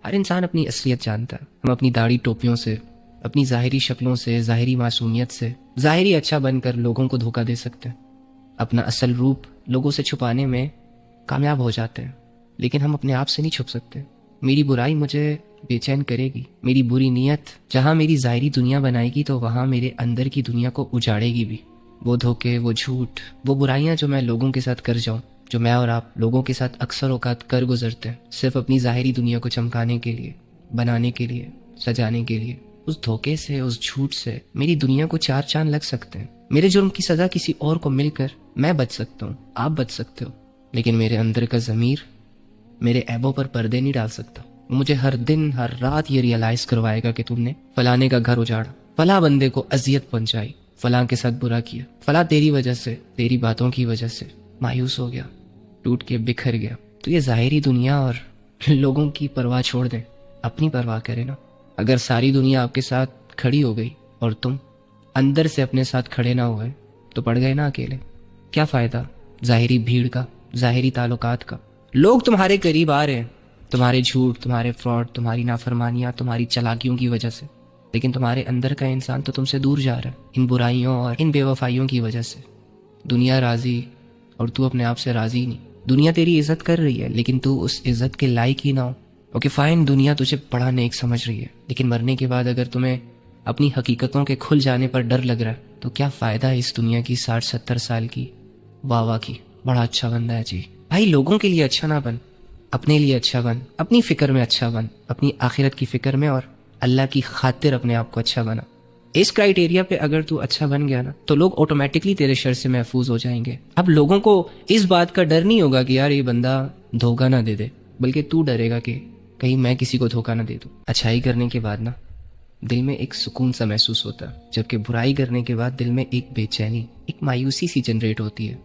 ہر انسان اپنی اصلیت جانتا ہے. ہم اپنی داڑھی ٹوپیوں سے، اپنی ظاہری شکلوں سے، ظاہری معصومیت سے، ظاہری اچھا بن کر لوگوں کو دھوکہ دے سکتے ہیں. اپنا اصل روپ لوگوں سے چھپانے میں کامیاب ہو جاتے ہیں، لیکن ہم اپنے آپ سے نہیں چھپ سکتے. میری برائی مجھے بے چین کرے گی، میری بری نیت جہاں میری ظاہری دنیا بنائے گی تو وہاں میرے اندر کی دنیا کو اجاڑے گی بھی. وہ دھوکے، وہ جھوٹ، وہ برائیاں جو میں لوگوں کے ساتھ کر جاؤں، جو میں اور آپ لوگوں کے ساتھ اکثر اوقات کر گزرتے ہیں، صرف اپنی ظاہری دنیا کو چمکانے کے لیے، بنانے کے لیے، سجانے کے لیے، اس دھوکے سے، اس جھوٹ سے میری دنیا کو چار چاند لگ سکتے ہیں. میرے جرم کی سزا کسی اور کو مل کر میں بچ سکتا ہوں، آپ بچ سکتے ہو، لیکن میرے اندر کا ضمیر میرے عیبوں پر پردے نہیں ڈال سکتا. مجھے ہر دن ہر رات یہ ریئلائز کروائے گا کہ تم نے فلانے کا گھر اجاڑا، فلاں بندے کو اذیت پہنچائی، فلاں کے ساتھ برا کیا، فلاں تیری وجہ سے، تیری باتوں کی وجہ سے مایوس ہو گیا، ٹوٹ کے بکھر گیا. تو یہ ظاہری دنیا اور لوگوں کی پرواہ چھوڑ دیں، اپنی پرواہ کرے نا. اگر ساری دنیا آپ کے ساتھ کھڑی ہو گئی اور تم اندر سے اپنے ساتھ کھڑے نہ ہوئے تو پڑ گئے نا اکیلے. کیا فائدہ ظاہری بھیڑ کا، ظاہری تعلقات کا؟ لوگ تمہارے قریب آ رہے ہیں تمہارے جھوٹ، تمہارے فراڈ، تمہاری نافرمانیاں، تمہاری چالاکیوں کی وجہ سے، لیکن تمہارے اندر کا انسان تو تم سے دور جا رہا ہے ان برائیوں اور ان بے وفائیوں کی وجہ سے. دنیا راضی اور تو اپنے آپ سے راضی نہیں. دنیا تیری عزت کر رہی ہے لیکن تو اس عزت کے لائق ہی نہ ہو. اوکے فائن، دنیا تجھے بڑا نیک سمجھ رہی ہے، لیکن مرنے کے بعد اگر تمہیں اپنی حقیقتوں کے کھل جانے پر ڈر لگ رہا ہے تو کیا فائدہ ہے اس دنیا کی 60-70 سال کی واہ واہ کی؟ بڑا اچھا بندہ ہے جی. بھائی لوگوں کے لیے اچھا نہ بن، اپنے لیے اچھا بن، اپنی فکر میں اچھا بن، اپنی آخرت کی فکر میں اور اللہ کی خاطر اپنے آپ کو اچھا بنا. اس کرائیٹیریا پہ اگر تو اچھا بن گیا نا تو لوگ آٹومیٹکلی تیرے شر سے محفوظ ہو جائیں گے. اب لوگوں کو اس بات کا ڈر نہیں ہوگا کہ یار یہ بندہ دھوکہ نہ دے دے، بلکہ تو ڈرے گا کہ کہیں میں کسی کو دھوکہ نہ دے دوں. اچھائی کرنے کے بعد نا دل میں ایک سکون سا محسوس ہوتا ہے، جبکہ برائی کرنے کے بعد دل میں ایک بے چینی، ایک مایوسی سی جنریٹ ہوتی ہے.